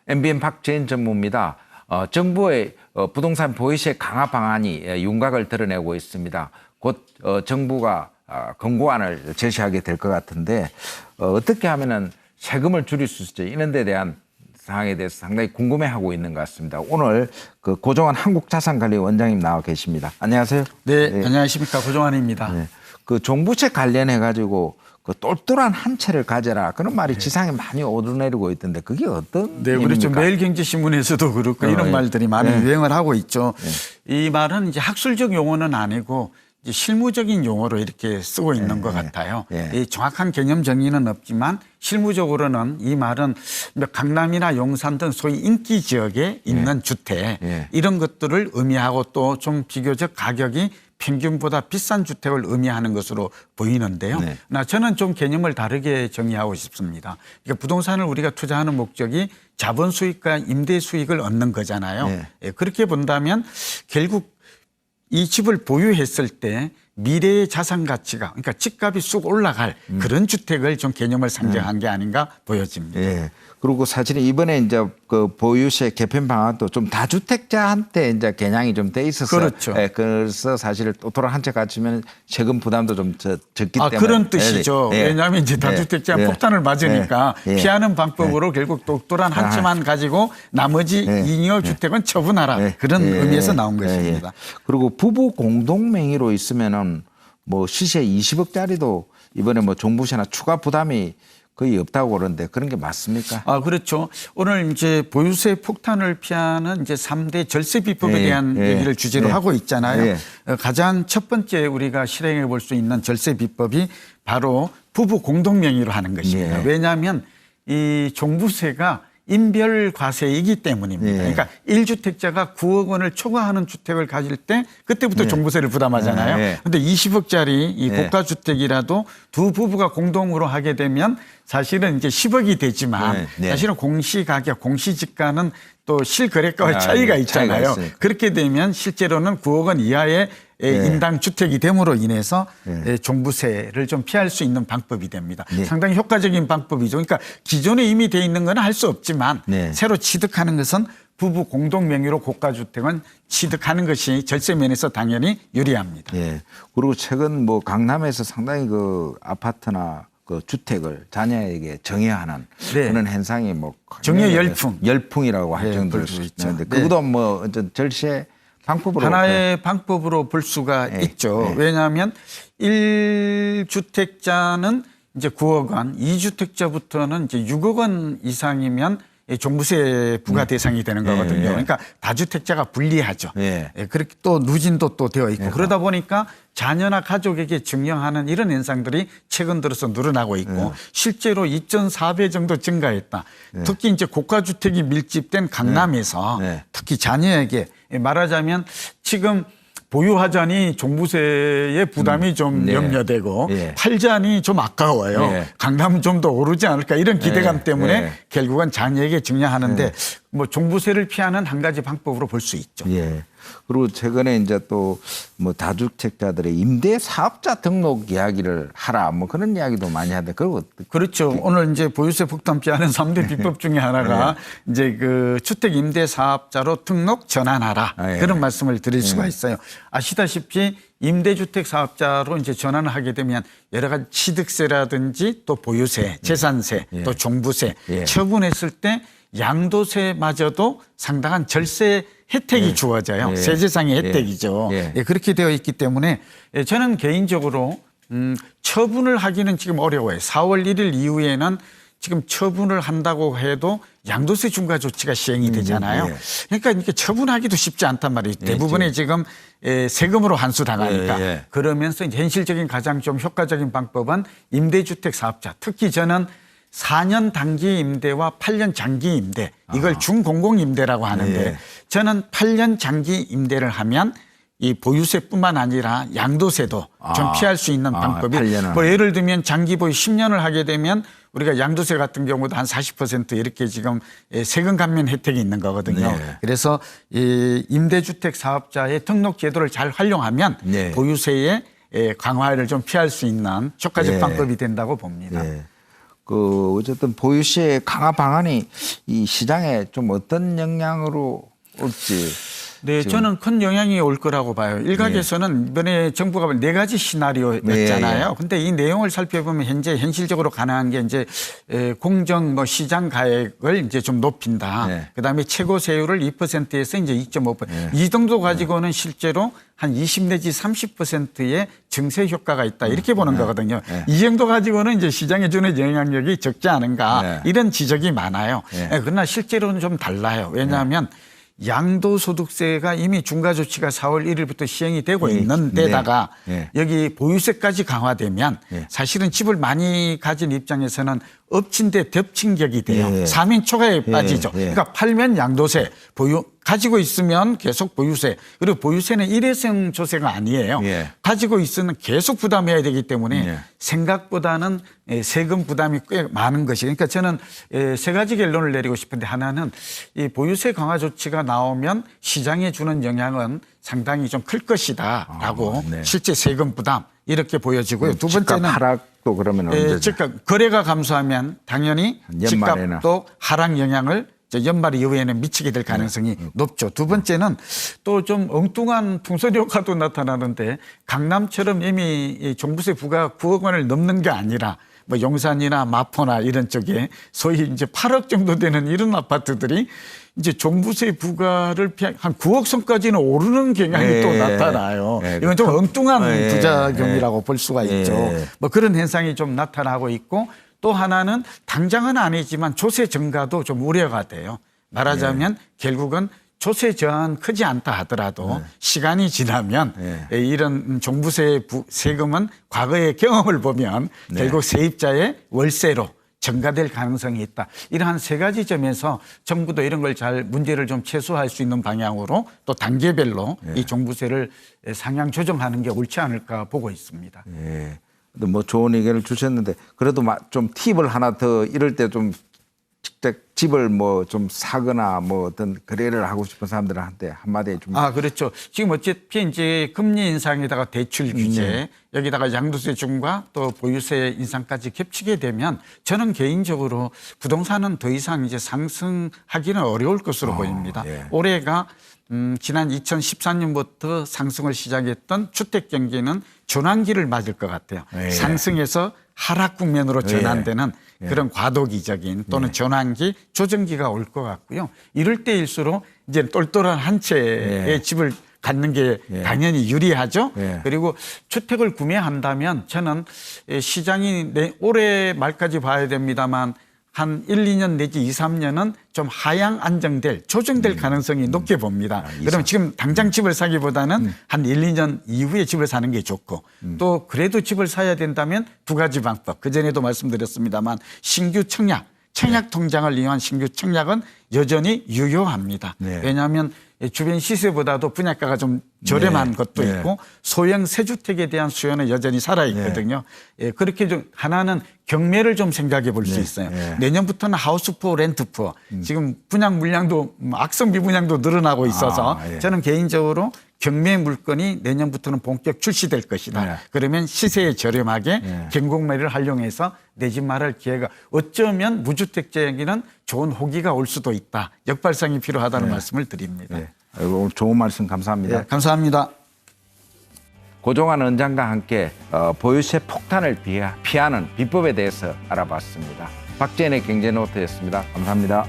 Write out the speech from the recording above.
MBN 박재인 전무입니다. 정부의 부동산 보유세 강화 방안이 윤곽을 드러내고 있습니다. 곧 정부가 권고안을 제시하게 될 것 같은데 어떻게 하면은 세금을 줄일 수 있을지 이런 데 대한 사항에 대해서 상당히 궁금해하고 있는 것 같습니다. 오늘 그 고종환 한국자산관리원장님 나와 계십니다. 안녕하세요. 네, 안녕하십니까. 고종환입니다. 네. 그 종부세 관련해 가지고 그 똘똘한 한 채를 가져라 그런 말이 지상에 많이 오르내리고 있던데 그게 어떤 네, 의미입니까? 그렇죠. 매일경제신문에서도 그렇고 이런 말들이 많이 유행을 하고 있죠. 이 말은 이제 학술적 용어는 아니고 이제 실무적인 용어로 이렇게 쓰고 있는 것 같아요. 이 정확한 개념 정의는 없지만 실무적으로는 이 말은 강남이나 용산 등 소위 인기 지역에 있는 주택 이런 것들을 의미하고 또 좀 비교적 가격이 평균보다 비싼 주택을 의미하는 것으로 보이는데요. 저는 좀 개념을 다르게 정의하고 싶습니다. 그러니까 부동산을 우리가 투자하는 목적이 자본 수익과 임대 수익을 얻는 거잖아요. 그렇게 본다면 결국 이 집을 보유했을 때 미래의 자산 가치가 그러니까 집값이 쑥 올라갈 그런 주택을 좀 개념을 상정한 게 아닌가 보여집니다. 그리고 사실은 이번에 이제 그 보유세 개편 방안도 좀 다주택자한테 이제 겨냥이 좀 돼 있어서 그렇죠. 그래서 사실 똘똘한 한 채 갖추면 세금 부담도 좀 적기 때문에 그런 뜻이죠. 왜냐하면 이제 다주택자 폭탄을 맞으니까 피하는 방법으로 결국 똘똘한 한 채만 가지고 나머지 잉여 주택은 처분하라 그런 의미에서 나온 것입니다. 그리고 부부 공동 명의로 있으면은 뭐 시세 20억짜리도 이번에 뭐 종부세나 추가 부담이 거의 없다고 그러는데 그런 게 맞습니까? 그렇죠. 오늘 이제 보유세 폭탄을 피하는 이제 3대 절세 비법에 대한 얘기를 주제로 하고 있잖아요. 가장 첫 번째 우리가 실행해 볼 수 있는 절세 비법이 바로 부부 공동 명의로 하는 것입니다. 왜냐하면 이 종부세가 인별 과세이기 때문입니다. 그러니까 1주택자가 9억 원을 초과하는 주택을 가질 때 그때부터 종부세를 부담하잖아요. 그런데 20억짜리 이 고가주택이라도 두 부부가 공동으로 하게 되면 사실은 이제 10억이 되지만 사실은 공시가격, 공시지가는 또 실거래가와 차이가 있잖아요. 그렇게 되면 실제로는 9억 원 이하의 인당 주택이 됨으로 인해서 종부세를 좀 피할 수 있는 방법이 됩니다. 상당히 효과적인 방법이죠. 그러니까 기존에 이미 돼 있는 건 할 수 없지만 새로 취득하는 것은 부부 공동 명의로 고가주택은 취득하는 것이 절세 면에서 당연히 유리합니다. 그리고 최근 뭐 강남에서 상당히 그 아파트나 그 주택을 자녀에게 정여하는 그런 현상이 뭐 정여 열풍이라고 할 정도로 있는데 그것도 뭐 어떤 절세 방법으로 하나의 방법으로 볼 수가 있죠. 왜냐하면 1주택자는 이제 9억 원, 2주택자부터는 이제 6억 원 이상이면 종부세 부과 대상이 되는 거거든요. 그러니까 다주택자가 불리하죠. 그렇게 또 누진도 또 되어 있고 그러다 보니까 자녀나 가족에게 증여하는 이런 현상들이 최근 들어서 늘어나고 있고 실제로 2.4배 정도 증가했다. 특히 이제 고가주택이 밀집된 강남에서 특히 자녀에게 말하자면 지금 보유하자니 종부세의 부담이 좀 염려되고 팔자니 좀 아까워요. 강남은 좀 더 오르지 않을까 이런 기대감 때문에 결국은 자녀에게 증여하는데 뭐 종부세를 피하는 한 가지 방법으로 볼 수 있죠. 그리고 최근에 이제 또 뭐 다주택자들의 임대 사업자 등록 이야기를 하라 뭐 그런 이야기도 많이 하는데 그렇죠. 오늘 이제 보유세 폭탄 피하는 3대 비법 중에 하나가 이제 그 주택 임대 사업자로 등록 전환하라 그런 말씀을 드릴 수가 있어요. 아시다시피 임대주택 사업자로 이제 전환을 하게 되면 여러 가지 취득세라든지 또 보유세, 재산세, 또 종부세 처분했을 때 양도세마저도 상당한 절세 혜택이 주어져요. 세제상의 혜택이죠. 그렇게 되어 있기 때문에 저는 개인적으로 처분을 하기는 지금 어려워요. 4월 1일 이후에는 지금 처분을 한다고 해도 양도세 중과 조치가 시행이 되잖아요. 그러니까 이렇게 처분하기도 쉽지 않단 말이에요. 대부분의 지금 세금으로 환수당하니까. 그러면서 현실적인 가장 좀 효과적인 방법은 임대주택 사업자, 특히 저는 4년 단기 임대와 8년 장기 임대 이걸 준공공 임대라고 하는데 저는 8년 장기 임대를 하면 이 보유세뿐만 아니라 양도세도 좀 피할 수 있는 방법이 뭐 예를 들면 장기 보유 10년을 하게 되면 우리가 양도세 같은 경우도 한 40% 이렇게 지금 세금 감면 혜택이 있는 거거든요. 그래서 이 임대주택 사업자의 등록 제도를 잘 활용하면 보유세의 강화를 좀 피할 수 있는 효과적 방법이 된다고 봅니다. 어쨌든 보유세 강화 방안이 이 시장에 좀 어떤 영향으로 올지. 네, 저는 큰 영향이 올 거라고 봐요. 일각에서는 이번에 정부가 4가지 시나리오였잖아요. 근데 이 내용을 살펴보면 현재 현실적으로 가능한 게 이제 공정 뭐 시장 가액을 이제 좀 높인다. 그다음에 최고 세율을 2%에서 이제 2.5%. 이 정도 가지고는 실제로 한 20 내지 30%의 증세 효과가 있다. 이렇게 보는 거거든요. 이 정도 가지고는 이제 시장에 주는 영향력이 적지 않은가. 이런 지적이 많아요. 그러나 실제로는 좀 달라요. 왜냐하면 양도소득세가 이미 중과조치가 4월 1일부터 시행이 되고 있는 데다가 여기 보유세까지 강화되면 사실은 집을 많이 가진 입장에서는 엎친 데 덮친 격이 돼요. 사면 초과에 빠지죠. 그러니까 팔면 양도세, 가지고 있으면 계속 보유세. 그리고 보유세는 일회성 조세가 아니에요. 가지고 있으면 계속 부담해야 되기 때문에 생각보다는 세금 부담이 꽤 많은 것이. 그러니까 저는 3가지 결론을 내리고 싶은데, 하나는 이 보유세 강화 조치가 나오면 시장에 주는 영향은 상당히 좀 클 것이다라고 실제 세금 부담 이렇게 보여지고요. 두 번째는 하락도 그러면 언제죠? 즉각 거래가 감소하면 당연히 집값도 하락 영향을 연말 이후에는 미치게 될 가능성이 높죠. 두 번째는 또 좀 엉뚱한 풍선 효과도 나타나는데, 강남처럼 이미 종부세 부가 9억 원을 넘는 게 아니라 뭐 용산이나 마포나 이런 쪽에 소위 이제 8억 정도 되는 이런 아파트들이 이제 종부세 부과를 한 9억 선까지는 오르는 경향이 또 나타나요. 이건 좀 엉뚱한 부작용이라고 볼 수가 있죠. 뭐 그런 현상이 좀 나타나고 있고, 또 하나는 당장은 아니지만 조세 증가도 좀 우려가 돼요. 말하자면 결국은 조세 저하는 크지 않다 하더라도 시간이 지나면 이런 종부세 세금은 과거의 경험을 보면 결국 세입자의 월세로 증가될 가능성이 있다. 이러한 3가지 점에서 정부도 이런 걸 잘 문제를 좀 최소화할 수 있는 방향으로 또 단계별로 이 종부세를 상향 조정하는 게 옳지 않을까 보고 있습니다. 뭐 좋은 의견을 주셨는데, 그래도 좀 팁을 하나 더, 이럴 때 좀 직접 집을 뭐 좀 사거나 뭐 어떤 거래를 하고 싶은 사람들한테 한마디 좀. 그렇죠. 지금 어차피 이제 금리 인상에다가 대출 규제, 여기다가 양도세 중과 또 보유세 인상까지 겹치게 되면 저는 개인적으로 부동산은 더 이상 이제 상승하기는 어려울 것으로 보입니다. 올해가 지난 2014년부터 상승을 시작했던 주택 경기는 전환기를 맞을 것 같아요. 상승에서 하락 국면으로 전환되는 그런 과도기적인 또는 전환기, 조정기가 올 것 같고요. 이럴 때일수록 이제 똘똘한 한 채의 집을 갖는 게 당연히 유리하죠. 그리고 주택을 구매한다면 저는 시장이 올해 말까지 봐야 됩니다만 한 1, 2년 내지 2, 3년은 좀 하향 안정될, 조정될 가능성이 높게 봅니다. 그럼 지금 당장 집을 사기보다는 한 1, 2년 이후에 집을 사는 게 좋고, 또 그래도 집을 사야 된다면 2가지 방법. 그전에도 말씀드렸습니다만 신규 청약 통장을 이용한 신규 청약은 여전히 유효합니다. 왜냐하면 주변 시세보다도 분양가가 좀 저렴한 것도 있고 소형 세주택에 대한 수요는 여전히 살아있거든요. 그렇게 좀 하나는 경매를 좀 생각해 볼 수 있어요. 내년부터는 하우스푸어, 렌트푸어. 지금 분양 물량도 악성 미분양도 늘어나고 있어서 저는 개인적으로 경매 물건이 내년부터는 본격 출시될 것이다. 그러면 시세에 저렴하게 경공매를 활용해서 내 집 말할 기회가, 어쩌면 무주택자에게는 좋은 호기가 올 수도 있다. 역발상이 필요하다는 말씀을 드립니다. 오늘 좋은 말씀 감사합니다. 감사합니다. 고종환 원장과 함께 보유세 폭탄을 피하는 비법에 대해서 알아봤습니다. 박재현의 경제노트였습니다. 감사합니다.